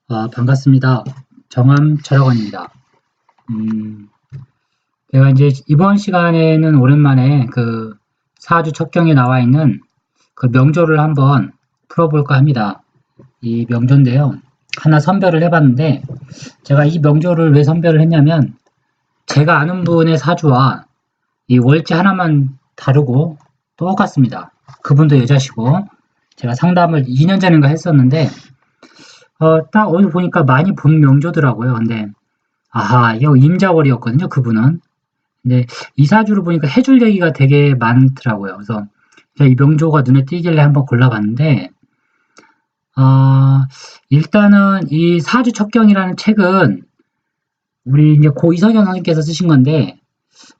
반갑습니다. 정암 철학원입니다. 제가 이제 이번 시간에는 오랜만에 그 사주 첩경에 나와 있는 그 명조를 한번 풀어볼까 합니다. 이 명조인데요. 하나 선별을 해봤는데, 제가 이 명조를 왜 선별을 했냐면, 제가 아는 분의 사주와 이 월지 하나만 다르고 똑같습니다. 그분도 여자시고, 제가 상담을 2년 전인가 했었는데, 딱 어디 보니까 많이 본 명조더라고요. 근데, 아하, 이거 임자월이었거든요, 그분은. 근데 이 사주를 보니까 해줄 얘기가 되게 많더라고요. 그래서 제가 이 명조가 눈에 띄길래 한번 골라봤는데, 일단은 이 사주 첩경이라는 책은 우리 이제 고 이석영 선생님께서 쓰신 건데,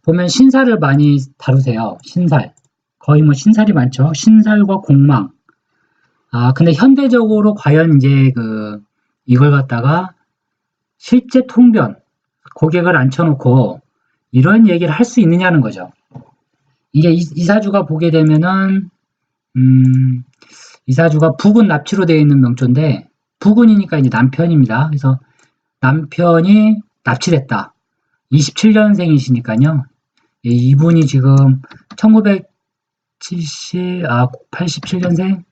보면 신살을 많이 다루세요. 신살. 거의 뭐 신살이 많죠. 신살과 공망. 근데 현대적으로 과연 이제 이걸 갖다가 실제 통변, 고객을 앉혀놓고 이런 얘기를 할 수 있느냐는 거죠. 이게 이 사주가 보게 되면은, 이 사주가 북은 납치로 되어 있는 명조인데, 북은이니까 이제 남편입니다. 그래서 남편이 납치를 했다. 27년생이시니까요. 이분이 지금 87년생?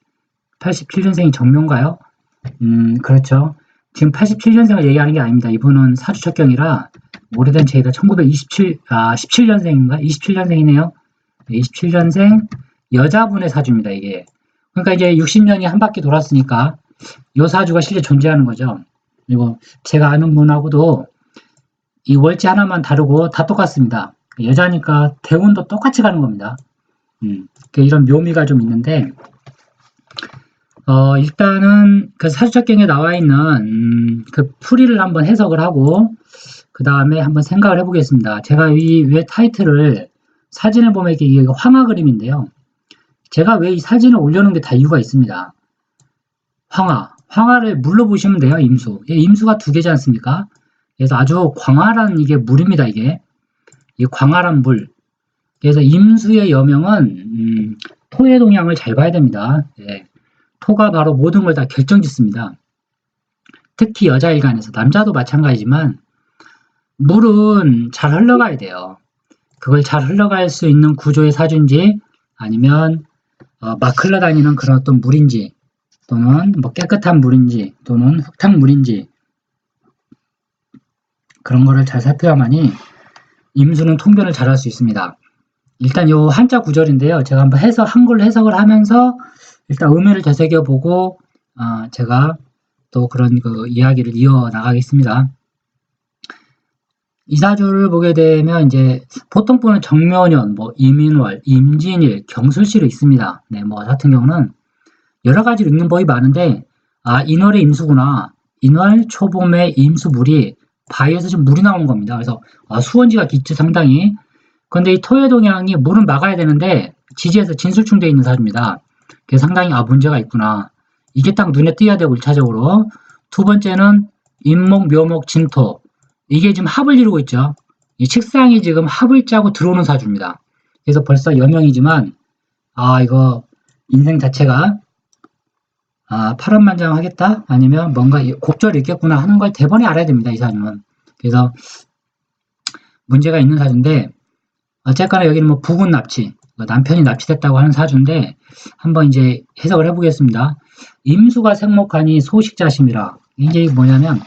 87년생이 정묘인가요? 그렇죠. 지금 87년생을 얘기하는 게 아닙니다. 이분은 사주 첩경이라 오래된 책이다. 17년생인가? 27년생이네요. 27년생 여자분의 사주입니다, 이게. 그러니까 이제 60년이 한 바퀴 돌았으니까 이 사주가 실제 존재하는 거죠. 그리고 제가 아는 분하고도 이 월지 하나만 다르고 다 똑같습니다. 여자니까 대운도 똑같이 가는 겁니다. 이런 묘미가 좀 있는데, 일단은 그 사주첩경에 나와 있는 그 풀이를 한번 해석을 하고 그 다음에 한번 생각을 해보겠습니다. 제가 이 왜 타이틀을 사진을 보면 이게 황하 그림인데요. 제가 왜 이 사진을 올려놓은 게 다 이유가 있습니다. 황하를 물로 보시면 돼요. 임수. 임수가 두 개지 않습니까? 그래서 아주 광활한 이게 물입니다. 이게 이 광활한 물. 그래서 임수의 여명은 토의 동향을 잘 봐야 됩니다. 예. 토가 바로 모든 걸 다 결정짓습니다. 특히 여자일간에서, 남자도 마찬가지지만 물은 잘 흘러가야 돼요. 그걸 잘 흘러갈 수 있는 구조의 사주인지 아니면 막 흘러다니는 그런 어떤 물인지 또는 뭐 깨끗한 물인지 또는 흙탕물인지 그런 거를 잘 살펴야만이 임수는 통변을 잘 할 수 있습니다. 일단 요 한자 구절인데요. 제가 한번 한글로 해석을 하면서 일단 의미를 되새겨보고 제가 또 그런 이야기를 이어나가겠습니다. 이 사주를 보게 되면 이제 보통 분은 정묘년, 뭐 임인월, 임진일, 경술시로 있습니다. 네, 뭐 같은 경우는 여러 가지로 읽는 법이 많은데 인월의 임수구나. 인월 초봄의 임수물이 바위에서 좀 물이 나오는 겁니다. 그래서 수원지가 깊지 상당히. 근데 이 토의 동향이 물은 막아야 되는데 지지에서 진술충되어 있는 사주입니다. 그래서 상당히 문제가 있구나. 이게 딱 눈에 띄어야 되고 1차적으로. 두 번째는 임목, 묘목, 진토. 이게 지금 합을 이루고 있죠. 이 책상이 지금 합을 짜고 들어오는 사주입니다. 그래서 벌써 여명이지만 이거 인생 자체가 파란만장하겠다? 아니면 뭔가 곡절이 있겠구나 하는 걸 대번에 알아야 됩니다. 이 사주는. 그래서 문제가 있는 사주인데 어쨌거나 여기는 뭐 부군 납치, 남편이 납치됐다고 하는 사주인데 한번 이제 해석을 해보겠습니다. 임수가 생목하니 소식자심이라. 이게 뭐냐면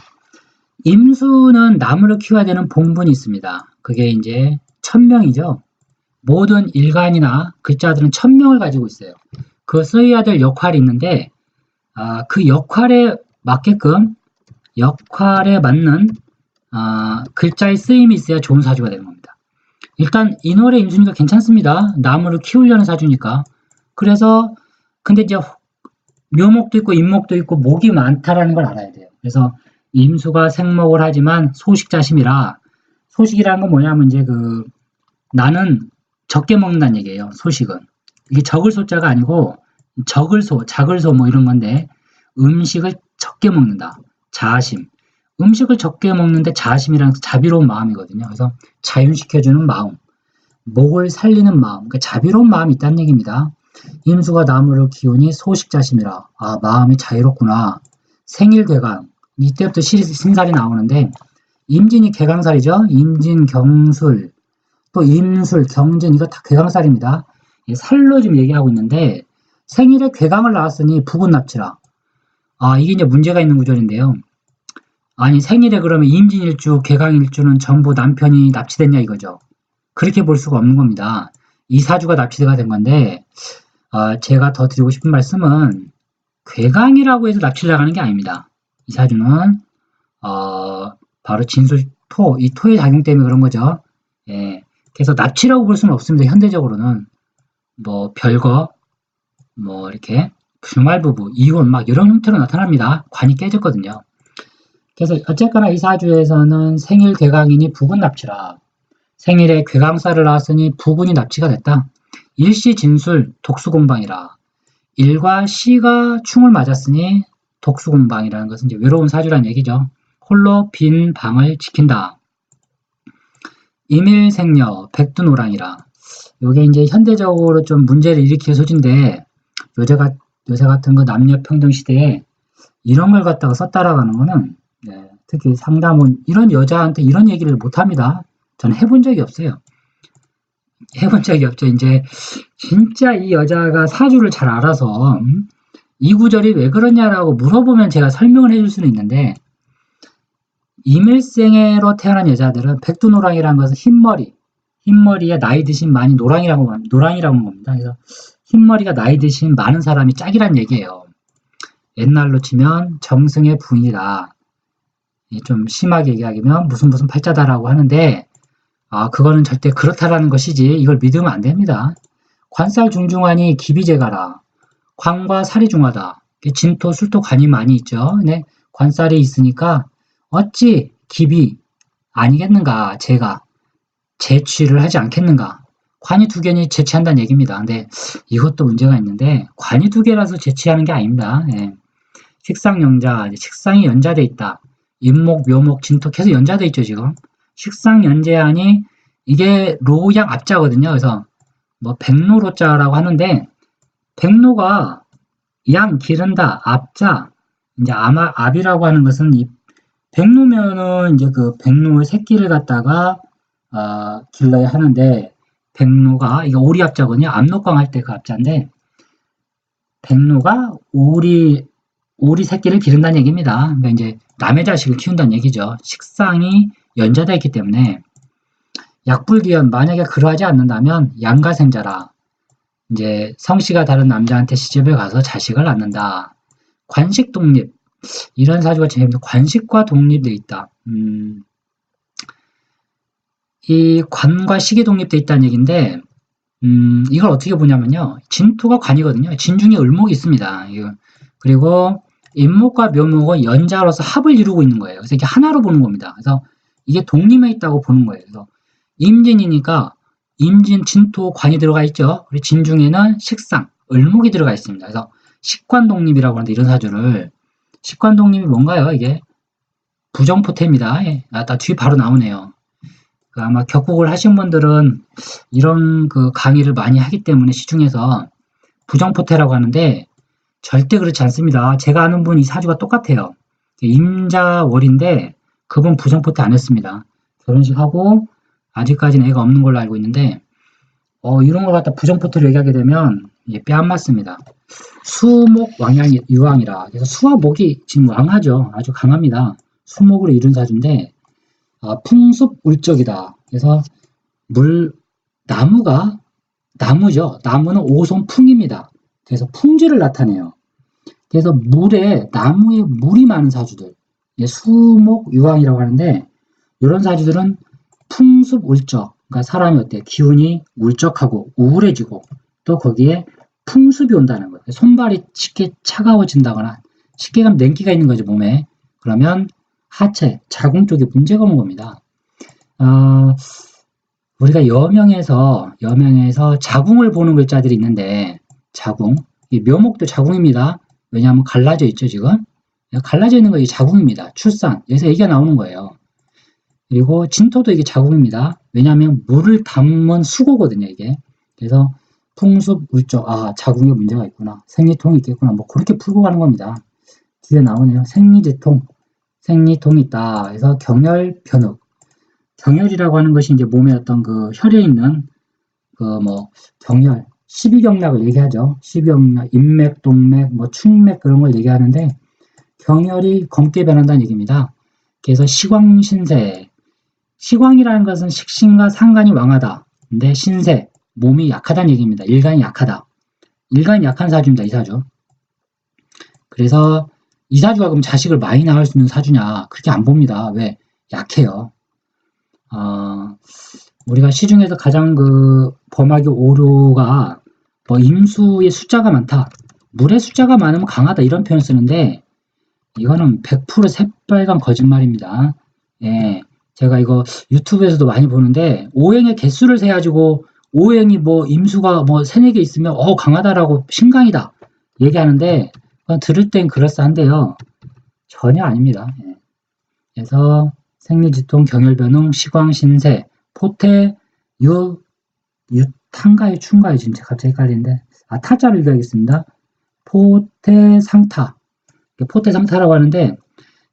임수는 나무를 키워야 되는 본분이 있습니다. 그게 이제 천명이죠. 모든 일간이나 글자들은 천명을 가지고 있어요. 그 써야 될 역할이 있는데 그 역할에 맞게끔 역할에 맞는 글자의 쓰임이 있어야 좋은 사주가 되는 겁니다. 일단 인월의 임수니까 괜찮습니다. 나무를 키우려는 사주니까. 그래서 근데 이제 묘목도 있고 임목도 있고 목이 많다라는 걸 알아야 돼요. 그래서 임수가 생목을 하지만 소식자심이라. 소식이라는 건 뭐냐면 이제 나는 적게 먹는다는 얘기예요. 소식은. 이게 적을 소자가 아니고 적을 소, 작을 소 뭐 이런 건데 음식을 적게 먹는다. 자아심. 음식을 적게 먹는데 자아심이라는 자비로운 마음이거든요. 그래서 자윤시켜주는 마음, 목을 살리는 마음, 그러니까 자비로운 마음이 있다는 얘기입니다. 임수가 나무를 키우니 소식자심이라. 마음이 자유롭구나. 생일괴강. 이때부터 신살이 나오는데 임진이 개강살이죠. 임진, 경술, 또 임술, 경진 이거 다 괴강살입니다. 살로 지금 얘기하고 있는데 생일에 괴강을 나왔으니 부군납치라. 이게 이제 문제가 있는 구절인데요. 아니 생일에 그러면 임진일주, 괴강일주는 전부 남편이 납치됐냐 이거죠. 그렇게 볼 수가 없는 겁니다. 이 사주가 납치가 된 건데 제가 더 드리고 싶은 말씀은 괴강이라고 해서 납치를 나가는 게 아닙니다. 이 사주는 바로 진술토, 이 토의 작용 때문에 그런 거죠. 예, 그래서 납치라고 볼 수는 없습니다. 현대적으로는 뭐 별거, 뭐 이렇게 주말부부, 이혼 막 이런 형태로 나타납니다. 관이 깨졌거든요. 그래서 어쨌거나 이 사주에서는 생일 괴강이니 부군 납치라. 생일에 괴강살을 낳았으니 부군이 납치가 됐다. 일시 진술 독수공방이라. 일과 시가 충을 맞았으니 독수공방이라는 것은 이제 외로운 사주란 얘기죠. 홀로 빈 방을 지킨다. 임일생녀 백두노랑이라. 요게 이제 현대적으로 좀 문제를 일으킬 소지인데 요새 같은 거 남녀 평등 시대에 이런 걸 갖다가 썼다라고 하는 거는 특히 상담원 이런 여자한테 이런 얘기를 못 합니다. 저는 해본 적이 없어요. 해본 적이 없죠. 이제 진짜 이 여자가 사주를 잘 알아서 이 구절이 왜 그러냐라고 물어보면 제가 설명을 해줄 수는 있는데 임일생애로 태어난 여자들은 백두노랑이라는 것은 흰머리에 나이 드신 많이 노랑이라고 하는 겁니다. 그래서 흰머리가 나이 드신 많은 사람이 짝이란 얘기예요. 옛날로 치면 정승의 부인이다. 좀 심하게 얘기하면 무슨 팔자다라고 하는데 그거는 절대 그렇다라는 것이지 이걸 믿으면 안 됩니다. 관살 중중하니 기비재가라. 관과 살이 중하다. 진토, 술토, 관이 많이 있죠. 근데 관살이 있으니까 어찌 기비 아니겠는가 제가 재취를 하지 않겠는가. 관이 두 개니 재취한다는 얘기입니다. 근데 이것도 문제가 있는데 관이 두 개라서 재취하는 게 아닙니다. 식상연자, 식상이 연자돼 있다. 임목, 묘목, 진토 계속 연자돼 있죠 지금. 식상연재하니 이게 로양 앞자거든요. 그래서 뭐 백로로자라고 하는데 백로가 양 기른다 앞자 이제 압이라고 하는 것은 이 백로면은 이제 그 백로의 새끼를 갖다가 길러야 하는데 백로가 이거 오리 앞자거든요. 압록강 할 때 그 앞자인데 백로가 오리 새끼를 기른다는 얘기입니다. 그러니까 이제 남의 자식을 키운다는 얘기죠. 식상이 연자되어 있기 때문에 약불기연 만약에 그러하지 않는다면 양가생자라 이제 성씨가 다른 남자한테 시집을 가서 자식을 낳는다. 관식 독립 이런 사주가 재밌는데 관식과 독립되어 있다. 이 관과 식이 독립되어 있다는 얘기인데 이걸 어떻게 보냐면요. 진토가 관이거든요. 진중에 을목이 있습니다. 그리고 임목과 묘목은 연자로서 합을 이루고 있는 거예요. 그래서 이게 하나로 보는 겁니다. 그래서 이게 독립해 있다고 보는 거예요. 그래서 임진이니까 임진, 진토, 관이 들어가 있죠. 그리고 진중에는 식상, 을목이 들어가 있습니다. 그래서 식관독립이라고 하는데 이런 사주를 식관독립이 뭔가요? 이게 부정포태입니다. 나 뒤에 바로 나오네요. 아마 격국을 하신 분들은 이런 그 강의를 많이 하기 때문에 시중에서 부정포태라고 하는데 절대 그렇지 않습니다. 제가 아는 분 이 사주가 똑같아요. 임자월인데 그분 부정포태 안 했습니다. 결혼식 하고 아직까지는 애가 없는 걸로 알고 있는데 이런 걸 갖다 부정포태로 얘기하게 되면 뼈 안 맞습니다. 수목 유왕이라 그래서 수와 목이 지금 왕하죠. 아주 강합니다. 수목으로 이룬 사주인데 풍습 울적이다. 그래서 나무죠. 나무는 오손풍입니다. 그래서 풍지를 나타내요. 그래서 나무에 물이 많은 사주들, 수목 유왕이라고 하는데 이런 사주들은 풍습 울적, 그러니까 사람이 어때요? 기운이 울적하고 우울해지고 또 거기에 풍습이 온다는 거예요. 손발이 쉽게 차가워진다거나 쉽게 가면 냉기가 있는 거죠, 몸에. 그러면 하체, 자궁 쪽에 문제가 오는 겁니다. 우리가 여명에서 자궁을 보는 글자들이 있는데 자궁, 이 묘목도 자궁입니다. 왜냐하면 갈라져 있죠, 지금. 갈라져 있는 거 이 자궁입니다. 출산, 여기서 얘기가 나오는 거예요. 그리고 진토도 이게 자궁입니다. 왜냐하면 물을 담은 수고거든요, 이게. 그래서 풍습, 울적, 자궁에 문제가 있구나. 생리통이 있겠구나. 뭐 그렇게 풀고 가는 겁니다. 뒤에 나오네요. 생리제통. 생리통이 있다. 그래서 경혈, 변흑. 경혈이라고 하는 것이 이제 몸에 어떤 그 혈에 있는 그 뭐 경혈, 십이경락을 얘기하죠. 십이경락, 인맥, 동맥, 뭐 충맥 그런 걸 얘기하는데 경혈이 검게 변한다는 얘기입니다. 그래서 시광신세. 시광이라는 것은 식신과 상관이 왕하다. 근데 신세, 몸이 약하다는 얘기입니다. 일간이 약하다. 일간이 약한 사주입니다. 이 사주. 그래서 이 사주가 그럼 자식을 많이 낳을 수 있는 사주냐? 그렇게 안 봅니다. 왜? 약해요. 우리가 시중에서 가장 그 범하기 오류가 뭐 임수의 숫자가 많다. 물의 숫자가 많으면 강하다. 이런 표현 쓰는데 이거는 100% 새빨간 거짓말입니다. 예. 제가 이거 유튜브에서도 많이 보는데 오행의 개수를 세가지고 오행이 뭐 임수가 뭐 3, 4개 있으면 강하다라고 신강이다 얘기하는데 들을 땐 그럴싸한데요. 전혀 아닙니다. 예. 그래서 생리지통, 경혈변흥, 시광신세, 포태, 유탄가요, 충가요? 지금 갑자기 헷갈리는데 타자를 읽어야겠습니다. 포태상타. 포태상타라고 하는데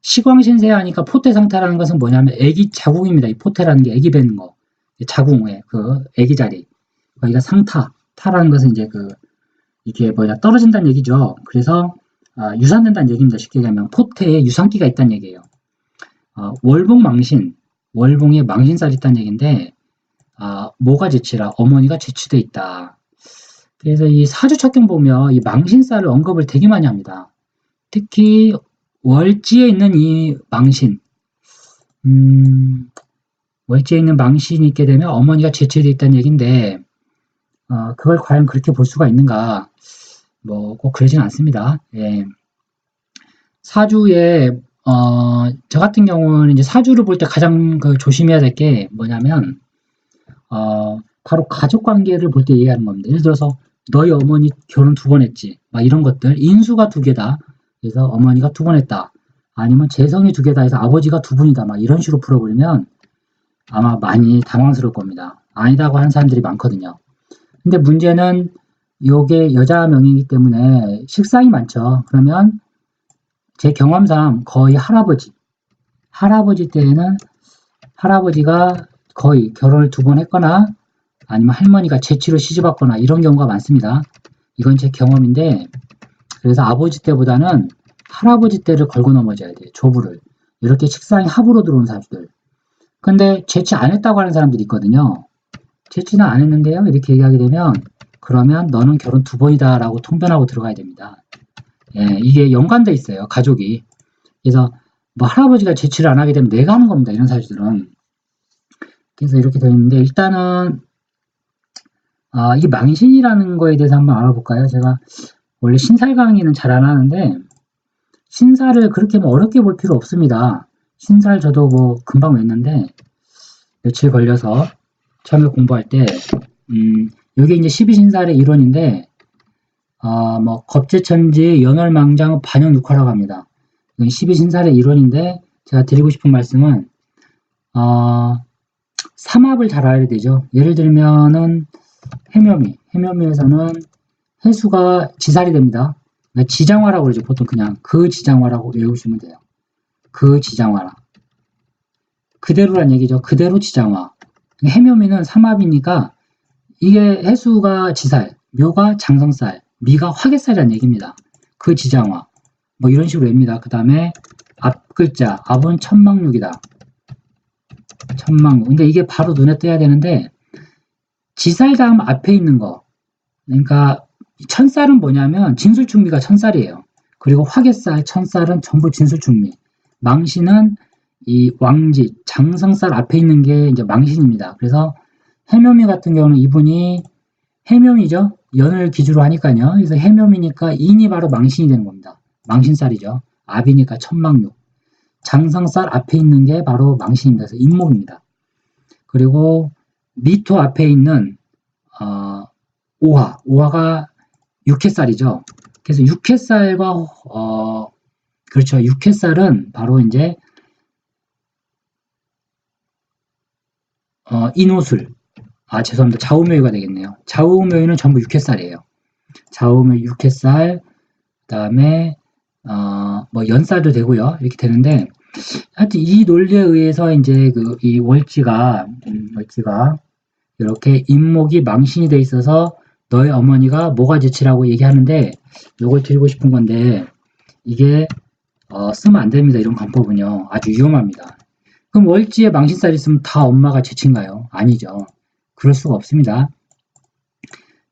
시광신세 하니까 포태상타라는 것은 뭐냐면 애기 자궁입니다. 이 포태라는 게 애기 뱉는 거. 자궁에 그 애기 자리. 거기가 상타. 타라는 것은 이제 그 이게 떨어진다는 얘기죠. 그래서 유산된다는 얘기입니다. 쉽게 얘기하면 포태에 유산기가 있다는 얘기예요. 월봉망신. 월봉에 망신살이 있다는 얘기인데 뭐가 제치라? 어머니가 제치돼 있다. 그래서 이 사주척경 보면 이 망신살을 언급을 되게 많이 합니다. 특히 월지에 있는 이 망신, 월지에 있는 망신이 있게 되면 어머니가 제치되어 있다는 얘기인데 그걸 과연 그렇게 볼 수가 있는가? 뭐 꼭 그러진 않습니다. 예. 사주에 저 같은 경우는 이제 사주를 볼 때 가장 조심해야 될 게 뭐냐면 바로 가족 관계를 볼 때 얘기하는 겁니다. 예를 들어서 너희 어머니 결혼 2번 했지, 막 이런 것들. 인수가 2개다. 그래서 어머니가 2번 했다. 아니면 재성이 2개다 해서 아버지가 2분이다. 막 이런 식으로 풀어버리면 아마 많이 당황스러울 겁니다. 아니다고 하는 사람들이 많거든요. 근데 문제는 요게 여자 명이기 때문에 식상이 많죠. 그러면 제 경험상 거의 할아버지 때에는 할아버지가 거의 결혼을 2번 했거나 아니면 할머니가 재치로 시집왔거나 이런 경우가 많습니다. 이건 제 경험인데 그래서 아버지 때보다는 할아버지 때를 걸고 넘어져야 돼요. 조부를. 이렇게 식상이 합으로 들어온 사주들. 근데 재치 안 했다고 하는 사람들이 있거든요. 재치는 안 했는데요. 이렇게 얘기하게 되면 그러면 너는 결혼 2번이다 라고 통변하고 들어가야 됩니다. 예, 이게 연관돼 있어요. 가족이. 그래서 뭐 할아버지가 재치를 안 하게 되면 내가 하는 겁니다. 이런 사주들은. 그래서 이렇게 되어 있는데 일단은 이 망신이라는 거에 대해서 한번 알아볼까요? 제가 원래 신살 강의는 잘 안 하는데 신살을 그렇게 뭐 어렵게 볼 필요 없습니다. 신살 저도 뭐 금방 외웠는데 며칠 걸려서 처음에 공부할 때 여기 이제 12신살의 이론인데 뭐 겁재천지, 연월망장, 반영육화라고 합니다. 이건 12신살의 이론인데 제가 드리고 싶은 말씀은 삼합을 잘 알아야 되죠. 예를 들면은 해묘미에서는 해수가 지살이 됩니다. 그러니까 지장화라고 그러죠. 보통 그냥 그 지장화라고 외우시면 돼요. 그 지장화라. 그대로란 얘기죠. 그대로 지장화. 해묘미는 삼합이니까 이게 해수가 지살, 묘가 장성살, 미가 화개살이라는 얘기입니다. 그 지장화. 뭐 이런 식으로 외웁니다. 그 다음에 앞 글자, 앞은 천망육이다. 천망육. 근데 이게 바로 눈에 띄어야 되는데 지살 다음 앞에 있는 거. 그러니까 천살은 뭐냐면 진술충미가 천살이에요. 그리고 화개살, 천살은 전부 진술충미. 망신은 이 왕지, 장성살 앞에 있는 게 이제 망신입니다. 그래서 해묘미 같은 경우는 이분이 해묘미죠. 연을 기주로 하니까요. 그래서 해묘미니까 인이 바로 망신이 되는 겁니다. 망신살이죠. 압이니까 천망육. 장성살 앞에 있는 게 바로 망신입니다. 그래서 인목입니다. 그리고 미토 앞에 있는 오화가 육해살이죠. 그래서 육해살과 그렇죠. 육해살은 바로 이제 인호술. 죄송합니다. 좌우묘유가 되겠네요. 좌우묘유는 전부 육해살이에요. 좌우묘 육해살, 그다음에 뭐 연살도 되고요. 이렇게 되는데 하여튼 이 논리에 의해서 이제 이 월지가 이렇게 임목이 망신이 돼 있어서 너의 어머니가 모가지치라고 얘기하는데 요걸 드리고 싶은 건데 이게 쓰면 안 됩니다. 이런 관법은요. 아주 위험합니다. 그럼 월지에 망신살이 있으면 다 엄마가 지친가요? 아니죠. 그럴 수가 없습니다.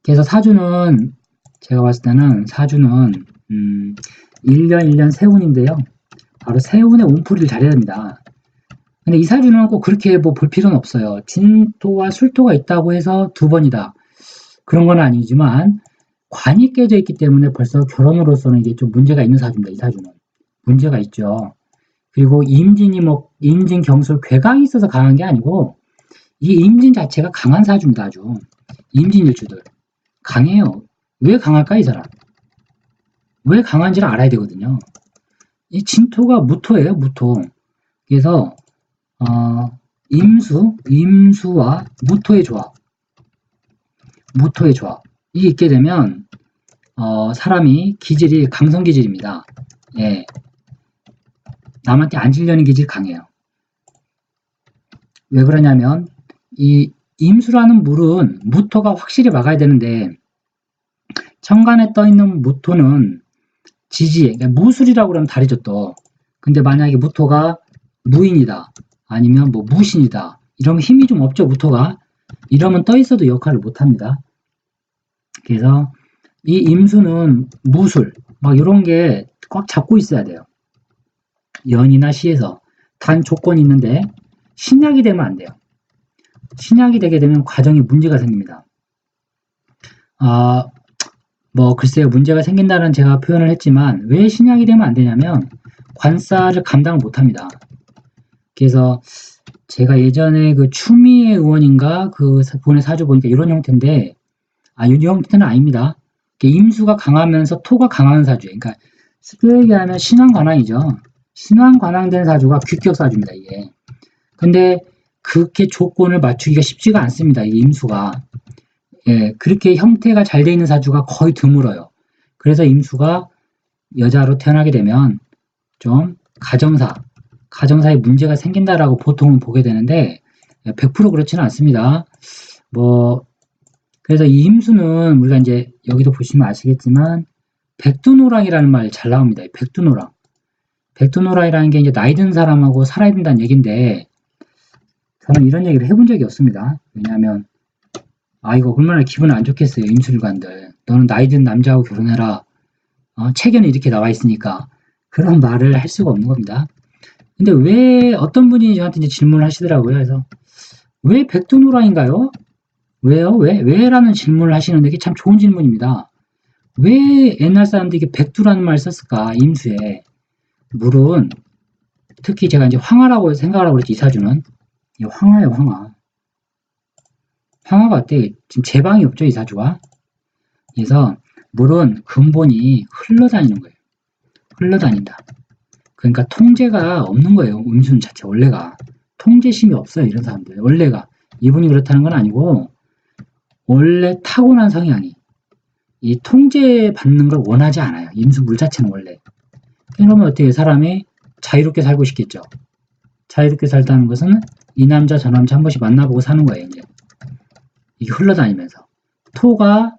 그래서 사주는 제가 봤을 때는 사주는 1년 1년 세운인데요. 바로 세운의 운풀이를 잘해야 됩니다. 근데 이 사주는 꼭 그렇게 뭐 볼 필요는 없어요. 진토와 술토가 있다고 해서 두 번이다. 그런 건 아니지만 관이 깨져 있기 때문에 벌써 결혼으로서는 이게 좀 문제가 있는 사주입니다. 이 사주는. 문제가 있죠. 그리고 임진이 임진 경술 괴강이 있어서 강한 게 아니고 이 임진 자체가 강한 사주입니다. 아주. 임진 일주들. 강해요. 왜 강할까 이 사람? 왜 강한지를 알아야 되거든요. 이 진토가 무토예요. 무토. 그래서 임수와 무토의 조합. 이게 있게 되면 사람이 기질이 강성 기질입니다. 예. 남한테 안 질려는 기질이 강해요. 왜 그러냐면 이 임수라는 물은 무토가 확실히 막아야 되는데 천간에 떠 있는 무토는 지지에, 그러니까 무술이라고 그러면 다르죠 또. 근데 만약에 무토가 무인이다, 아니면 뭐 무신이다, 이러면 힘이 좀 없죠 무토가. 이러면 떠 있어도 역할을 못 합니다. 그래서 이 임수는 무술, 막 이런 게 꽉 잡고 있어야 돼요. 연이나 시에서. 단 조건이 있는데 신약이 되면 안 돼요. 신약이 되게 되면 과정에 문제가 생깁니다. 뭐 글쎄요, 문제가 생긴다는 제가 표현을 했지만 왜 신약이 되면 안 되냐면 관사를 감당을 못 합니다. 그래서 제가 예전에 그 추미애 의원인가 그 본의 사주 보니까 이런 형태인데 이 형태는 아닙니다. 임수가 강하면서 토가 강한 사주예요. 그러니까 쉽게 얘기하면 신왕관왕이죠. 신왕관왕된 사주가 규격사주입니다. 이게. 근데 그렇게 조건을 맞추기가 쉽지가 않습니다. 이 임수가. 예, 그렇게 형태가 잘 돼 있는 사주가 거의 드물어요. 그래서 임수가 여자로 태어나게 되면 좀 가정사에 문제가 생긴다라고 보통은 보게 되는데 100% 그렇지는 않습니다. 그래서 이 임수는 우리가 이제 여기도 보시면 아시겠지만 백두노랑이라는 말이 잘 나옵니다. 백두노랑. 백두노랑이라는 게 이제 나이 든 사람하고 살아야 된다는 얘기인데 저는 이런 얘기를 해본 적이 없습니다. 왜냐하면 이거 얼마나 기분 안 좋겠어요. 임술관들. 너는 나이 든 남자하고 결혼해라. 책에는 이렇게 나와 있으니까 그런 말을 할 수가 없는 겁니다. 근데 왜 어떤 분이 저한테 이제 질문을 하시더라고요. 그래서 왜 백두노랑인가요? 왜요? 왜라는 질문을 하시는데 이게 참 좋은 질문입니다. 왜 옛날 사람들이 이게 백두라는 말을 썼을까? 임수에. 물은 특히 제가 이제 황화라고 생각을 하고 그랬지, 이 사주는. 황화예요, 황화. 황화가 어때? 지금 제방이 없죠, 이 사주가. 그래서 물은 근본이 흘러다니는 거예요. 흘러다닌다. 그러니까 통제가 없는 거예요. 임수 자체 원래가. 통제심이 없어요. 이런 사람들. 원래가. 이분이 그렇다는 건 아니고 원래 타고난 성향이 이 통제받는 걸 원하지 않아요. 임수 물 자체는 원래. 그러면 어떻게 사람이 자유롭게 살고 싶겠죠. 자유롭게 살다는 것은 이 남자 저 남자 한 번씩 만나보고 사는 거예요. 이제. 이게 흘러다니면서. 토가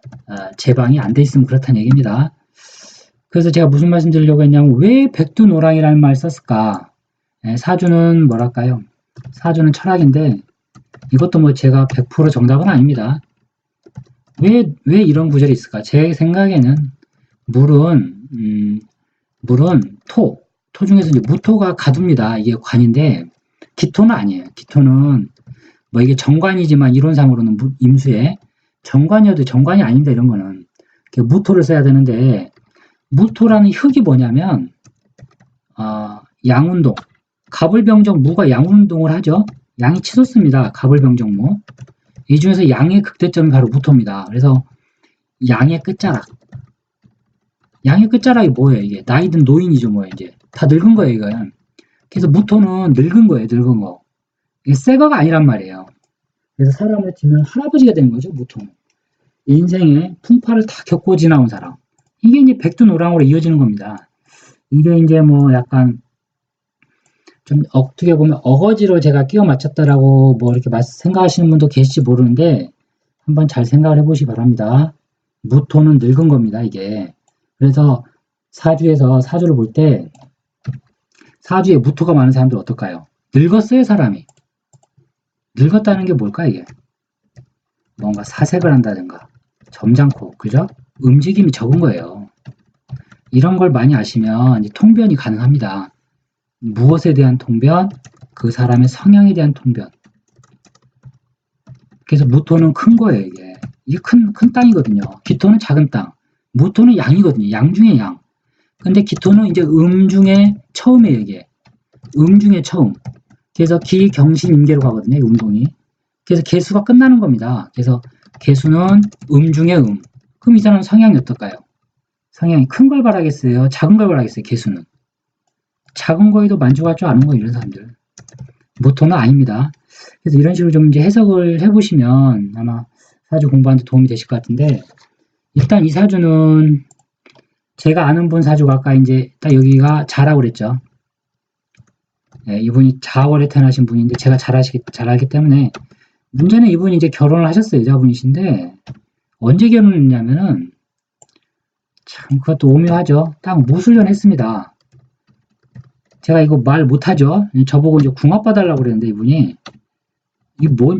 제방이 안 돼 있으면 그렇다는 얘기입니다. 그래서 제가 무슨 말씀 드리려고 했냐면 왜 백두노랑이라는 말을 썼을까? 사주는 뭐랄까요? 사주는 철학인데 이것도 뭐 제가 100% 정답은 아닙니다. 왜 이런 구절이 있을까? 제 생각에는 물은 토 중에서 이제 무토가 가두입니다. 이게 관인데 기토는 아니에요. 기토는 뭐 이게 정관이지만 이론상으로는 임수에 정관이어도 정관이 아닙니다. 이런 거는 무토를 써야 되는데 무토라는 흙이 뭐냐면 양운동 갑을병정 무가 양운동을 하죠. 양이 치솟습니다. 갑을병정 무. 이 중에서 양의 극대점이 바로 무토입니다. 그래서 양의 끝자락. 양의 끝자락이 뭐예요? 이게 나이든 노인이죠, 뭐예요? 이제 다 늙은 거예요, 이거는. 그래서 무토는 늙은 거예요, 늙은 거. 이게 새 거가 아니란 말이에요. 그래서 사람을 치면 할아버지가 되는 거죠, 무토는. 인생의 풍파를 다 겪고 지나온 사람. 이게 이제 백두노랑으로 이어지는 겁니다. 이게 이제 뭐 약간 좀 어떻게 보면 어거지로 제가 끼워 맞췄다라고 뭐 이렇게 생각하시는 분도 계실지 모르는데 한번 잘 생각을 해보시기 바랍니다. 무토는 늙은 겁니다, 이게. 그래서 사주에서 사주를 볼 때 사주에 무토가 많은 사람들 어떨까요? 늙었어요, 사람이. 늙었다는 게 뭘까, 이게? 뭔가 사색을 한다든가 점잖고, 그죠? 움직임이 적은 거예요. 이런 걸 많이 아시면 이제 통변이 가능합니다. 무엇에 대한 통변? 그 사람의 성향에 대한 통변. 그래서 무토는 큰 거예요, 이게. 이게 큰 땅이거든요. 기토는 작은 땅. 무토는 양이거든요. 양 중에 양. 근데 기토는 이제 중에 처음이에요, 이게. 중에 처음. 그래서 기경신임계로 가거든요, 이 운동이. 그래서 개수가 끝나는 겁니다. 그래서 개수는 중에 그럼 이 사람 성향이 어떨까요? 성향이 큰 걸 바라겠어요? 작은 걸 바라겠어요? 개수는. 작은 거에도 만족할 줄 아는 거예요, 이런 사람들. 무토는 아닙니다. 그래서 이런 식으로 좀 이제 해석을 해보시면 아마 사주 공부하는데 도움이 되실 것 같은데, 일단 이 사주는 제가 아는 분 사주가 아까 이제 딱 여기가 자라고 그랬죠. 예, 이분이 자월에 태어나신 분인데 제가 잘 알기 때문에 문제는 이분이 이제 결혼을 하셨어요. 여자분이신데 언제 결혼했냐면은 참 그것도 오묘하죠. 딱 무술년 했습니다. 제가 이거 말 못하죠. 저보고 이제 궁합 봐달라고 그랬는데 이분이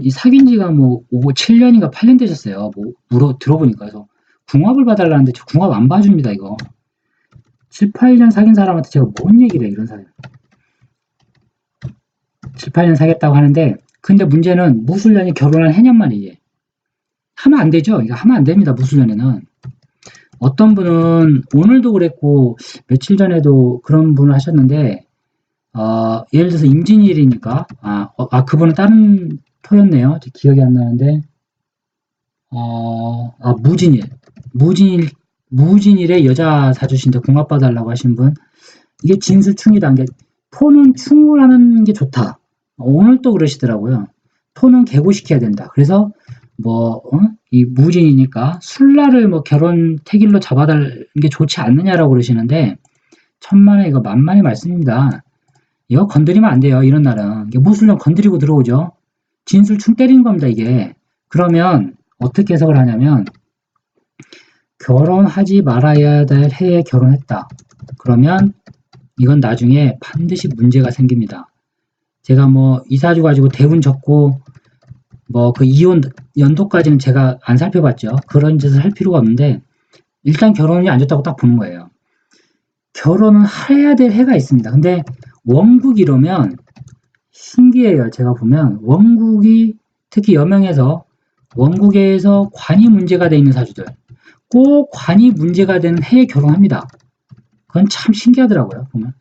이 사귄 지가 뭐 7년인가 8년 되셨어요. 뭐 들어보니까. 그래서 궁합을 봐달라는데 저 궁합 안 봐줍니다, 이거. 7, 8년 사귄 사람한테 제가 뭔 얘기를 해, 이런 사람. 7, 8년 사귀었다고 하는데, 근데 문제는 무술년이 결혼을 해년만 이게. 하면 안 되죠. 이거 하면 안 됩니다, 무술년에는. 어떤 분은 오늘도 그랬고, 며칠 전에도 그런 분을 하셨는데, 예를 들어서 임진일이니까, 그분은 다른 토였네요. 기억이 안 나는데, 무진일의 여자 사주신데 궁합 봐달라고 하신 분. 이게 진술충이다. 게 토는 충을 하는 게 좋다. 오늘 또 그러시더라고요. 토는 개고시켜야 된다. 그래서 이 무진이니까 술날을 결혼 태길로 잡아달는 게 좋지 않느냐라고 그러시는데 천만에 이거 만만의 말씀입니다. 이거 건드리면 안 돼요. 이런 날은 무술년 건드리고 들어오죠. 진술충 때리는 겁니다. 이게. 그러면 어떻게 해석을 하냐면 결혼하지 말아야 될 해에 결혼했다. 그러면 이건 나중에 반드시 문제가 생깁니다. 제가 이 사주 가지고 대운 적고 그 이혼 연도까지는 제가 안 살펴봤죠. 그런 짓을 할 필요가 없는데 일단 결혼이 안 좋다고 딱 보는 거예요. 결혼은 해야 될 해가 있습니다. 근데 원국 이러면 신기해요. 제가 보면 원국이 특히 여명에서 원국에서 관이 문제가 돼 있는 사주들 꼭 관이 문제가 되는 해에 결혼합니다. 그건 참 신기하더라고요. 보면.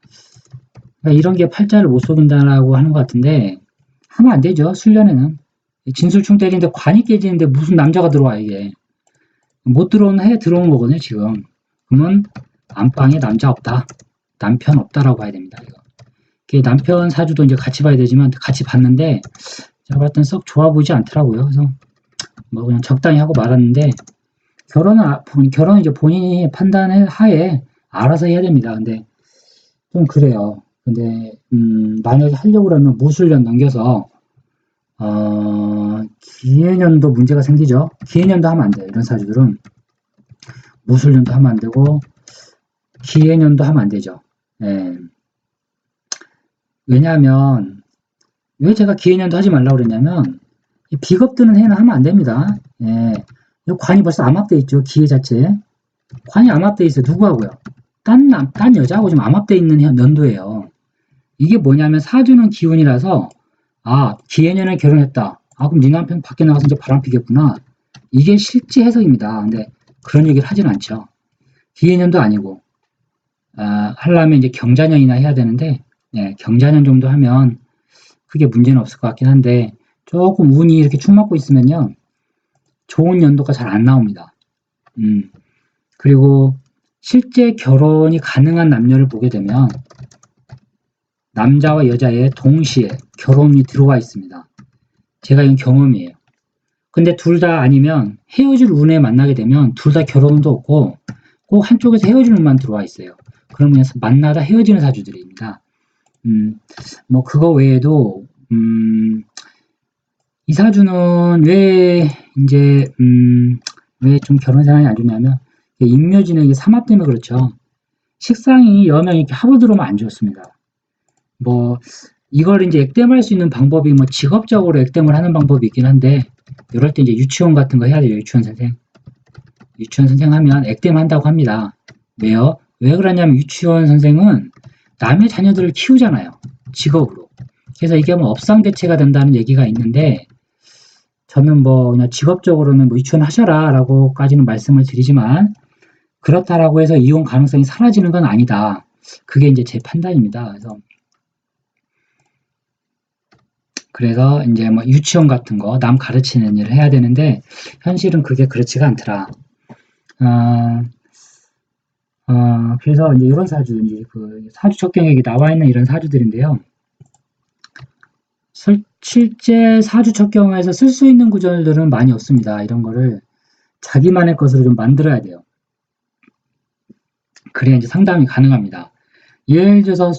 그러니까 이런 게 팔자를 못 속인다라고 하는 것 같은데 하면 안 되죠. 술년에는. 진술충 때리는데 관이 깨지는데 무슨 남자가 들어와 이게. 못 들어오는 해에 들어온 거거든요. 지금. 그러면 안방에 남자 없다. 남편 없다라고 봐야 됩니다. 이거. 남편 사주도 이제 같이 봐야 되지만 같이 봤는데 제가 봤을 땐 썩 좋아 보이지 않더라고요. 그래서 그냥 적당히 하고 말았는데 결혼은 이제 본인이 판단을 하에 알아서 해야 됩니다. 근데 좀 그래요. 근데 만약에 하려고 그러면 무술년 넘겨서 기해년도 문제가 생기죠. 기해년도 하면 안 돼요. 이런 사주들은 무술년도 하면 안 되고 기해년도 하면 안 되죠. 예. 왜냐하면 왜 제가 기해년도 하지 말라고 그랬냐면 비겁 드는 해는 하면 안 됩니다. 예. 관이 벌써 암합돼 있죠. 기해 자체에. 관이 암합돼 있어요. 누구하고요? 딴 여자하고 좀 암합돼 있는 연도예요. 이게 뭐냐면 사주는 기운이라서 기해년에 결혼했다. 그럼 네 남편 밖에 나가서 이제 바람 피겠구나. 이게 실제 해석입니다. 근데 그런 얘기를 하진 않죠. 기해년도 아니고 하려면 이제 경자년이나 해야 되는데 경자년 정도 하면 크게 문제는 없을 것 같긴 한데 조금 운이 이렇게 축 맞고 있으면요. 좋은 연도가 잘 안 나옵니다. 그리고 실제 결혼이 가능한 남녀를 보게 되면 남자와 여자의 동시에 결혼이 들어와 있습니다. 제가 이건 경험이에요. 근데 둘 다 아니면 헤어질 운에 만나게 되면 둘 다 결혼도 없고 꼭 한쪽에서 헤어질 운만 들어와 있어요. 그러면서 만나다 헤어지는 사주들입니다. 뭐 그거 외에도 이 사주는 왜 이제 왜 좀 결혼 생활이 안 좋냐면 인묘진의 삼합 때문에 그렇죠. 식상이 여러 명 이렇게 합으로 들어오면 안 좋습니다. 뭐 이걸 이제 액땜할 수 있는 방법이 뭐 직업적으로 액땜을 하는 방법이 있긴 한데 이럴 때 이제 유치원 같은 거 해야 돼요. 유치원 선생 하면 액땜한다고 합니다. 왜요? 왜 그러냐면 유치원 선생은 남의 자녀들을 키우잖아요. 직업으로. 그래서 이게 뭐 업상대체가 된다는 얘기가 있는데 저는 뭐 그냥 직업적으로는 뭐 유치원 하셔라 라고까지는 말씀을 드리지만 그렇다라고 해서 이혼 가능성이 사라지는 건 아니다. 그게 이제 제 판단입니다. 그래서 이제 뭐 유치원 같은 거 남 가르치는 일을 해야 되는데 현실은 그게 그렇지가 않더라. 그래서 이제 이런 사주, 이제 그 사주 척경액이 나와 있는 이런 사주들인데요. 실제 사주 척경에서 쓸 수 있는 구절들은 많이 없습니다. 이런 거를 자기만의 것으로 좀 만들어야 돼요. 그래야 이제 상담이 가능합니다. 예를 들어서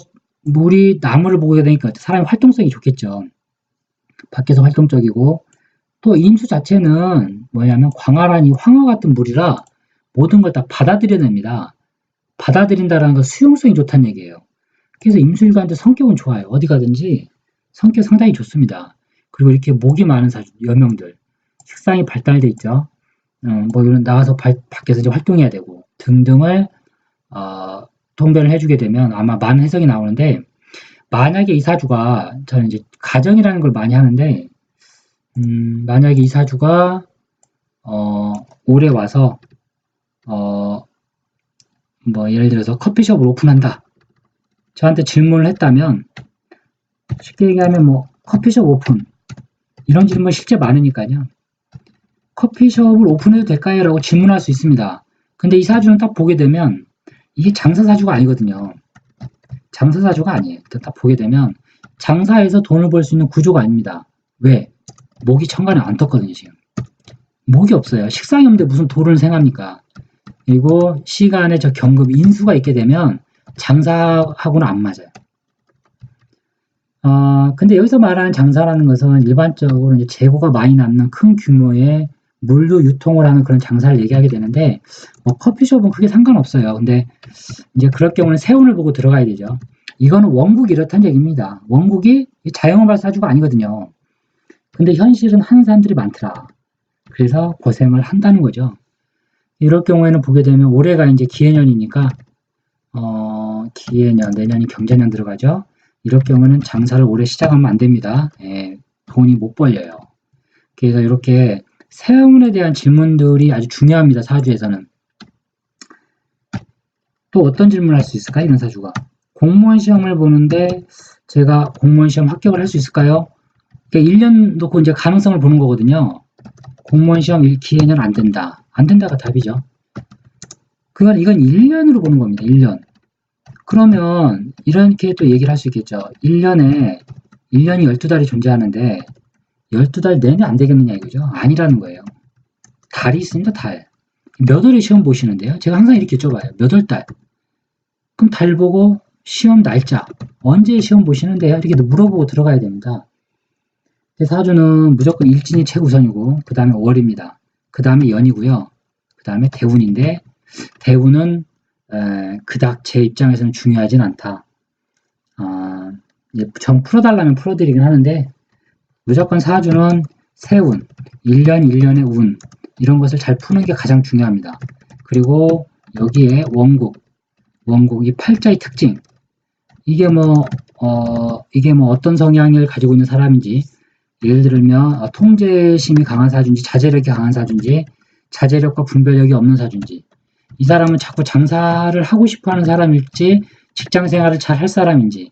우리 나무를 보게 되니까 사람이 활동성이 좋겠죠. 밖에서 활동적이고 또 인수 자체는 뭐냐면 광활한 이 황화 같은 물이라 모든 걸 다 받아들여냅니다. 받아들인다라는 건 수용성이 좋다는 얘기예요. 그래서 임술관도 성격은 좋아요. 어디 가든지 성격 상당히 좋습니다. 그리고 이렇게 목이 많은 사주, 여명들, 식상이 발달돼 있죠. 뭐 이런 나가서 밖에서 이제 활동해야 되고 등등을 통변을 해주게 되면 아마 많은 해석이 나오는데 만약에 이 사주가 저는 이제 가정이라는 걸 많이 하는데 만약에 이 사주가 올해 와서 뭐 예를 들어서 커피숍을 오픈한다. 저한테 질문을 했다면 쉽게 얘기하면 뭐 커피숍 오픈 이런 질문 실제 많으니까요. 커피숍을 오픈해도 될까요? 라고 질문할 수 있습니다. 근데 이 사주는 딱 보게 되면 이게 장사사주가 아니거든요. 장사사주가 아니에요. 딱 보게 되면 장사에서 돈을 벌 수 있는 구조가 아닙니다. 왜? 목이 천간에 안 떴거든요, 지금. 목이 없어요. 식상이 없는데 무슨 돈을 생합니까? 그리고 시간에 저 경금 인수가 있게 되면 장사하고는 안 맞아요. 근데 여기서 말하는 장사라는 것은 일반적으로 이제 재고가 많이 남는 큰 규모의 물류 유통을 하는 그런 장사를 얘기하게 되는데, 뭐 커피숍은 크게 상관없어요. 근데 이제 그럴 경우는 세운을 보고 들어가야 되죠. 이거는 원국이 이렇다는 얘기입니다. 원국이 자영업할 사주가 아니거든요. 근데 현실은 하는 사람들이 많더라. 그래서 고생을 한다는 거죠. 이럴 경우에는 보게 되면 올해가 이제 기해년이니까, 기해년, 내년이 경자년 들어가죠. 이럴 경우는 장사를 올해 시작하면 안 됩니다. 예, 돈이 못 벌려요. 그래서 이렇게 세운에 대한 질문들이 아주 중요합니다. 사주에서는. 또 어떤 질문을 할 수 있을까? 이런 사주가. 공무원 시험을 보는데 제가 공무원 시험 합격을 할 수 있을까요? 그러니까 1년 놓고 이제 가능성을 보는 거거든요. 공무원 시험 기해년 안 된다. 안 된다가 답이죠. 이건 1년으로 보는 겁니다. 1년. 그러면 이렇게 또 얘기를 할 수 있겠죠. 1년이 12달이 존재하는데 12달 내내 안 되겠느냐 이거죠. 아니라는 거예요. 달이 있습니다. 달. 몇 월에 시험 보시는데요? 제가 항상 이렇게 여쭤봐요. 몇 월 달? 그럼 달 보고 시험 날짜 언제 시험 보시는데요? 이렇게 물어보고 들어가야 됩니다. 사주는 무조건 일진이 최우선이고 그 다음에 월입니다. 그 다음에 연이고요. 그 다음에 대운인데 대운은 그닥 제 입장에서는 중요하진 않다. 정 풀어달라면 풀어드리긴 하는데 무조건 사주는 세운, 1년 1년의 운 이런 것을 잘 푸는 게 가장 중요합니다. 그리고 여기에 원국 이 팔자의 특징 이게 뭐 어떤 성향을 가지고 있는 사람인지 예를 들면 통제심이 강한 사주인지 자제력이 강한 사주인지 자제력과 분별력이 없는 사주인지 이 사람은 자꾸 장사를 하고 싶어하는 사람일지 직장 생활을 잘 할 사람인지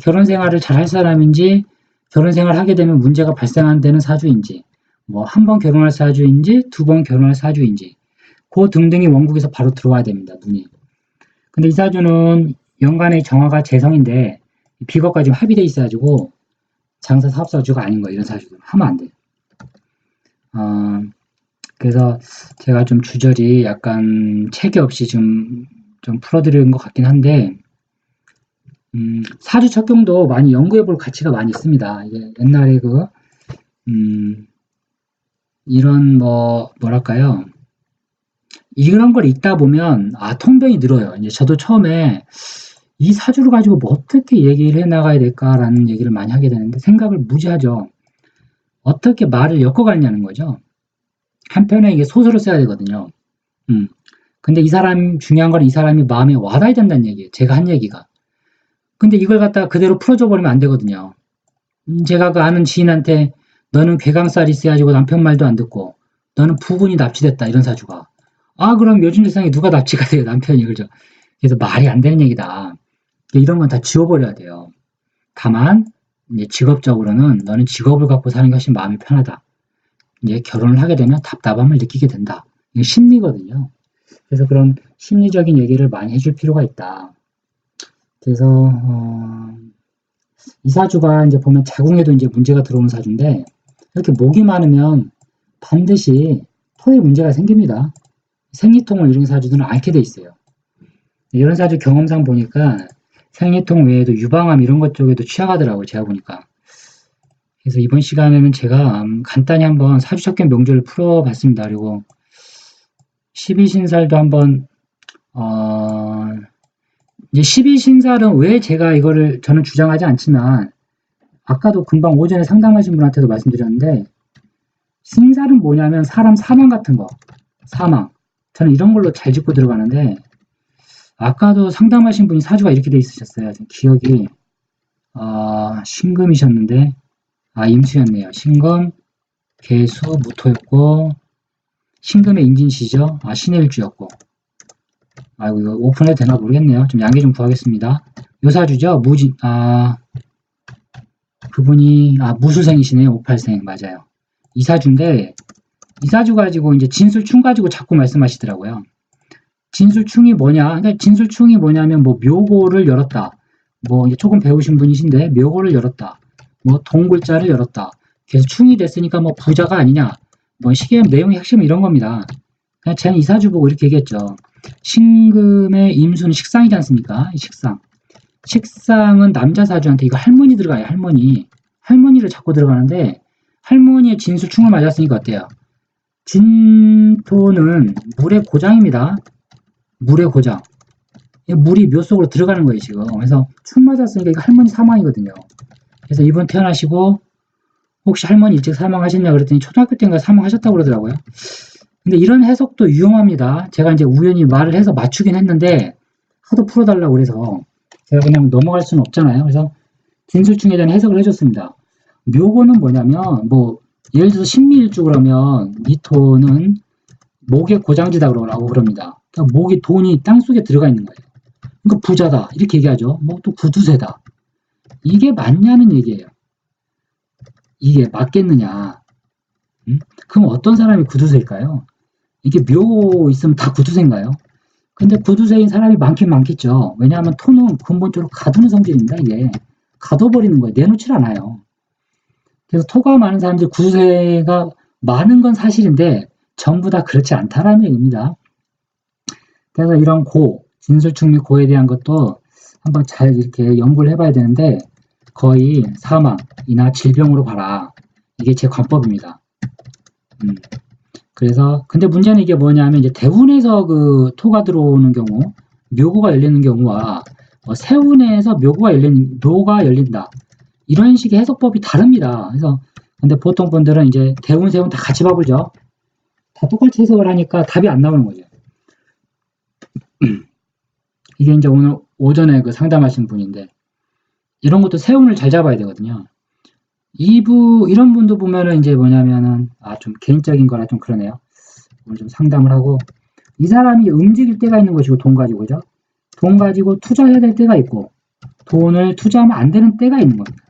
결혼 생활을 잘 할 사람인지 결혼 생활을 하게 되면 문제가 발생한다는 사주인지 뭐 한 번 결혼할 사주인지 두 번 결혼할 사주인지 그 등등이 원국에서 바로 들어와야 됩니다. 눈이. 근데 이 사주는 연간의 정화가 재성인데 비겁과 지금 합의돼 있어가지고 장사 사업사주가 아닌 거예요. 이런 사주들 하면 안 돼요. 그래서 제가 좀 주저리 약간 체계 없이 좀 풀어드리는 것 같긴 한데 사주 척경도 많이 연구해 볼 가치가 많이 있습니다. 이게 옛날에 이런 뭐랄까요. 이런 걸 읽다 보면, 통변이 늘어요. 이제 저도 처음에 이 사주를 가지고 뭐 어떻게 얘기를 해 나가야 될까라는 얘기를 많이 하게 되는데, 생각을 무지하죠. 어떻게 말을 엮어가느냐는 거죠. 한편에 이게 소설을 써야 되거든요. 근데 중요한 건 이 사람이 마음에 와닿아야 된다는 얘기예요. 제가 한 얘기가. 근데 이걸 갖다가 그대로 풀어줘 버리면 안 되거든요. 제가 그 아는 지인한테 너는 괴강살이 있어가지고 남편 말도 안 듣고 너는 부군이 납치됐다 이런 사주가. 그럼 요즘 세상에 누가 납치가 돼요 남편이. 그죠? 그래서 말이 안 되는 얘기다. 이런 건 다 지워버려야 돼요. 다만 이제 직업적으로는 너는 직업을 갖고 사는 게 훨씬 마음이 편하다. 이제 결혼을 하게 되면 답답함을 느끼게 된다. 이게 심리거든요. 그래서 그런 심리적인 얘기를 많이 해줄 필요가 있다. 그래서 이 사주가 이제 보면 자궁에도 이제 문제가 들어오는 사주인데, 이렇게 목이 많으면 반드시 토에 문제가 생깁니다. 생리통을 이런 사주들은 앓게 돼 있어요. 이런 사주 경험상 보니까 생리통 외에도 유방암 이런 것 쪽에도 취약하더라고요. 제가 보니까. 그래서 이번 시간에는 제가 간단히 한번 사주척견 명조를 풀어봤습니다. 그리고 12신살도 한번 이제 12신살은 왜 제가 이거를 저는 주장하지 않지만, 아까도 금방 오전에 상담하신 분한테도 말씀드렸는데, 신살은 뭐냐면 사람 사망 같은 거, 사망. 저는 이런 걸로 잘 짚고 들어가는데, 아까도 상담하신 분이 사주가 이렇게 돼 있으셨어요. 기억이 신금이셨는데 임수였네요. 신금, 개수, 무토였고, 신금의 인진시죠. 신의 일주였고. 이거 오픈해도 되나 모르겠네요. 좀 양해 좀 구하겠습니다. 요 사주죠. 그분이 무술생이시네요. 58생 맞아요. 이 사주인데, 이 사주 가지고 이제 진술충 가지고 자꾸 말씀하시더라고요. 진술충이 뭐냐? 그러니까 진술충이 뭐냐면 묘고를 열었다. 이제 조금 배우신 분이신데 묘고를 열었다. 동굴자를 열었다. 그래서 충이 됐으니까 부자가 아니냐. 시계 내용의 핵심은 이런 겁니다. 그냥 저는 이 사주 보고 이렇게 얘기했죠. 신금의 임수는 식상이지 않습니까? 식상. 식상은 남자 사주한테 이거 할머니 들어가요. 할머니를 자꾸 들어가는데, 할머니의 진술충을 맞았으니까 어때요? 진토는 물의 고장입니다. 물의 고장. 물이 묘 속으로 들어가는 거예요, 지금. 그래서 충 맞았으니까 이거 할머니 사망이거든요. 그래서 이분 태어나시고, 혹시 할머니 일찍 사망하셨냐 그랬더니 초등학교 때인가 사망하셨다고 그러더라고요. 근데 이런 해석도 유용합니다. 제가 이제 우연히 말을 해서 맞추긴 했는데, 하도 풀어달라고 그래서 제가 그냥 넘어갈 수는 없잖아요. 그래서 진술충에 대한 해석을 해줬습니다. 묘고는 뭐냐면, 예를 들어서 신미일주 그러면, 미토는 목의 고장지다라고 그럽니다. 그러니까 목이 돈이 땅속에 들어가 있는 거예요. 그러니까 부자다. 이렇게 얘기하죠. 또 구두쇠다. 이게 맞냐는 얘기예요. 이게 맞겠느냐. 그럼 어떤 사람이 구두쇠일까요? 이게 묘 있으면 다 구두쇠인가요? 근데 구두쇠인 사람이 많긴 많겠죠. 왜냐하면 토는 근본적으로 가두는 성질입니다. 이게 가둬버리는 거예요. 내놓질 않아요. 그래서 토가 많은 사람들이 구두쇠가 많은 건 사실인데 전부 다 그렇지 않다라는 얘기입니다. 그래서 이런 진술충 및 고에 대한 것도 한번 잘 이렇게 연구를 해봐야 되는데, 거의 사망이나 질병으로 봐라. 이게 제 관법입니다. 그래서 근데 문제는 이게 뭐냐면, 이제 대운에서 그 토가 들어오는 경우, 묘고가 열리는 경우와 세운에서 묘가 열린다. 이런 식의 해석법이 다릅니다. 그래서 근데 보통 분들은 이제 대운, 세운 다 같이 봐보죠. 다 똑같이 해석을 하니까 답이 안 나오는 거죠. 이게 이제 오늘 오전에 그 상담하신 분인데, 이런 것도 세운을 잘 잡아야 되거든요. 이런 분도 보면은 이제 뭐냐면은, 좀 개인적인 거라 좀 그러네요. 오늘 좀 상담을 하고, 이 사람이 움직일 때가 있는 것이고, 돈 가지고, 그죠? 돈 가지고 투자해야 될 때가 있고, 돈을 투자하면 안 되는 때가 있는 겁니다.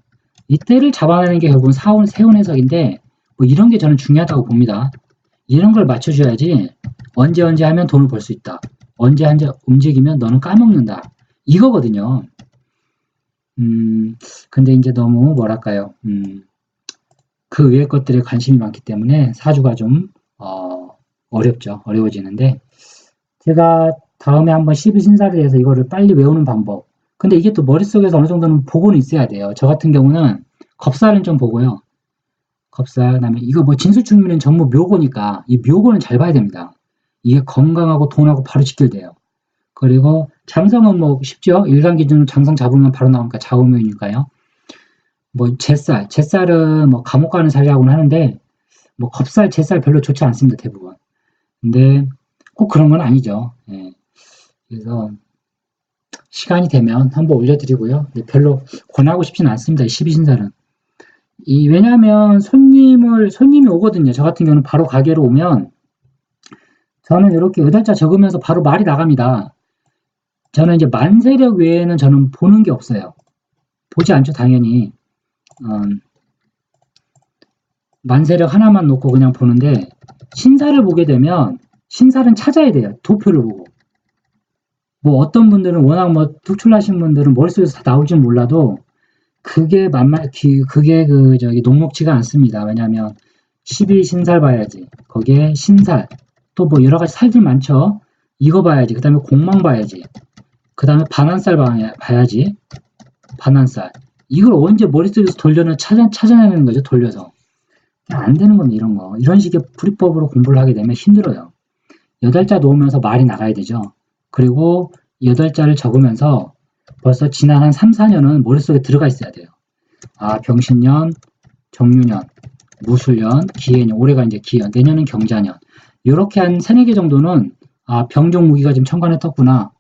이때를 잡아내는 게 결국은 세운 해석인데, 이런 게 저는 중요하다고 봅니다. 이런 걸 맞춰줘야지, 언제 하면 돈을 벌 수 있다. 언제 움직이면 너는 까먹는다. 이거거든요. 근데 이제 너무 뭐랄까요. 그 외의 것들에 관심이 많기 때문에 사주가 좀 어렵죠. 어려워지는데, 제가 다음에 한번 12신사에 대해서 이거를 빨리 외우는 방법, 근데 이게 또 머릿속에서 어느 정도는 보고는 있어야 돼요. 저 같은 경우는 겁살은 좀 보고요. 겁살, 그다음에 이거 뭐 진수축민은 전부 묘고니까 이 묘고는 잘 봐야 됩니다. 이게 건강하고 돈하고 바로 직결돼요. 그리고 장성은 뭐 쉽죠. 일간 기준으로 장성 잡으면 바로 나오니까 좌우묘니까요. 뭐 제살은 뭐 감옥 가는 살이라고는 하는데 뭐 겁살, 제살 별로 좋지 않습니다. 대부분. 근데 꼭 그런 건 아니죠. 예. 그래서 시간이 되면 한번 올려드리고요. 근데 별로 권하고 싶지는 않습니다. 이 12신살은. 왜냐하면 손님이 오거든요. 저 같은 경우는 바로 가게로 오면 저는 이렇게 8자 적으면서 바로 말이 나갑니다. 저는 이제 만세력 외에는 저는 보는 게 없어요. 보지 않죠, 당연히. 만세력 하나만 놓고 그냥 보는데 신사를 보게 되면 신살은 찾아야 돼요. 도표를 보고. 뭐 어떤 분들은 워낙 뭐 특출나신 분들은 머릿속에서 다 나올지 몰라도 그게 녹록지가 않습니다. 왜냐하면 12신살 봐야지. 거기에 신살, 또 뭐 여러 가지 살들 많죠. 이거 봐야지. 그 다음에 공망 봐야지. 그 다음에 반환살 봐야지. 반환살. 이걸 언제 머릿속에서 찾아내는 거죠. 돌려서. 안 되는 겁니다. 이런 거. 이런 식의 풀이법으로 공부를 하게 되면 힘들어요. 8자 놓으면서 말이 나가야 되죠. 그리고 8자를 적으면서 벌써 지난 한 3, 4년은 머릿속에 들어가 있어야 돼요. 아, 병신년, 정유년, 무술년, 기해년, 올해가 이제 기해년, 내년은 경자년. 이렇게 한 3, 4개 정도는 아, 병종 무기가 지금 천간에 떴구나.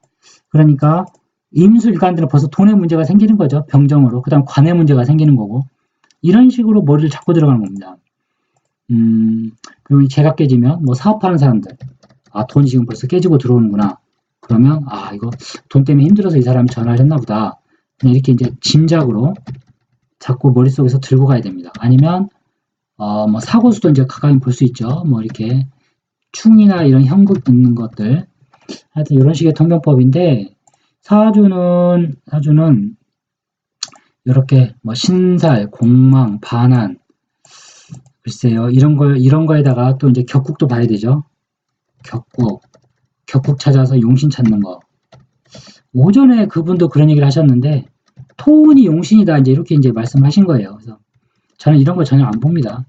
그러니까 임수 일간들은 벌써 돈의 문제가 생기는 거죠. 병정으로. 그 다음 관의 문제가 생기는 거고. 이런 식으로 머리를 잡고 들어가는 겁니다. 그리고 재가 깨지면 뭐 사업하는 사람들. 아, 돈이 지금 벌써 깨지고 들어오는구나. 그러면 아, 이거 돈 때문에 힘들어서 이 사람이 전화를 했나 보다. 그냥 이렇게 이제 짐작으로 자꾸 머릿속에서 들고 가야 됩니다. 아니면 뭐 사고수도 이제 가까이 볼 수 있죠. 뭐 이렇게 충이나 이런 현극 있는 것들. 하여튼 이런 식의 통병법인데 사주는 이렇게 뭐 신살, 공망, 반한 글쎄요. 이런 거에다가 또 이제 격국도 봐야 되죠. 격국 찾아서 용신 찾는 거. 오전에 그분도 그런 얘기를 하셨는데 토운이 용신이다 이제 이렇게 이제 말씀하신 거예요. 그래서 저는 이런 거 전혀 안 봅니다.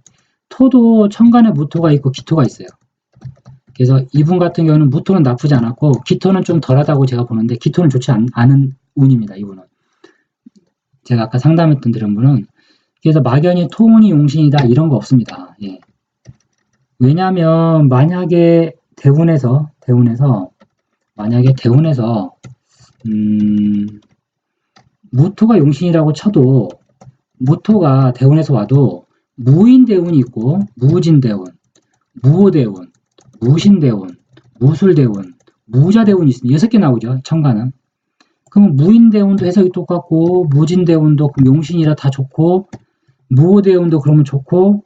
토도 천간에 무토가 있고 기토가 있어요. 그래서 이분 같은 경우는 무토는 나쁘지 않았고 기토는 좀 덜하다고 제가 보는데 기토는 좋지 않은 운입니다. 이분은. 제가 아까 상담했던 들은 분은 그래서 막연히 토운이 용신이다 이런 거 없습니다. 예. 왜냐하면 만약에 대운에서 무토가 용신이라고 쳐도 무토가 대운에서 와도 무인대운이 있고 무진대운, 무호대운, 무신대운, 무술대운, 무자대운이 있습니다. 6개 나오죠. 천간은. 그럼 무인대운도 해석이 똑같고 무진대운도 용신이라 다 좋고 무호대운도 그러면 좋고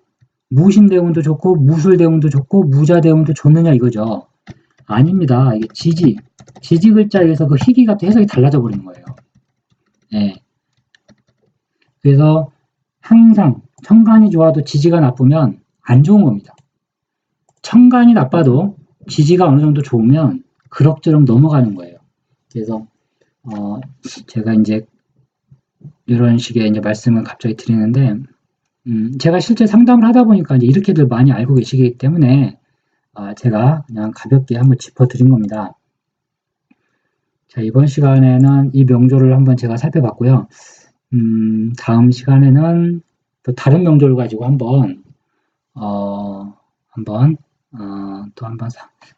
무신대운도 좋고 무술대운도 좋고 무자대운도 좋느냐 이거죠. 아닙니다. 이게 지지 글자에서 그 희기가 또 해석이 달라져 버리는 거예요. 예. 그래서 항상 천간이 좋아도 지지가 나쁘면 안 좋은 겁니다. 천간이 나빠도 지지가 어느 정도 좋으면 그럭저럭 넘어가는 거예요. 그래서 제가 이제 이런 식의 이제 말씀을 갑자기 드리는데 제가 실제 상담을 하다 보니까 이제 이렇게들 많이 알고 계시기 때문에 제가 그냥 가볍게 한번 짚어드린 겁니다. 자, 이번 시간에는 이 명조를 한번 제가 살펴봤고요. 다음 시간에는 또 다른 명조를 가지고 한번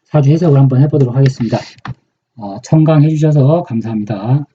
사주 해석을 한번 해보도록 하겠습니다. 청강해 주셔서 감사합니다.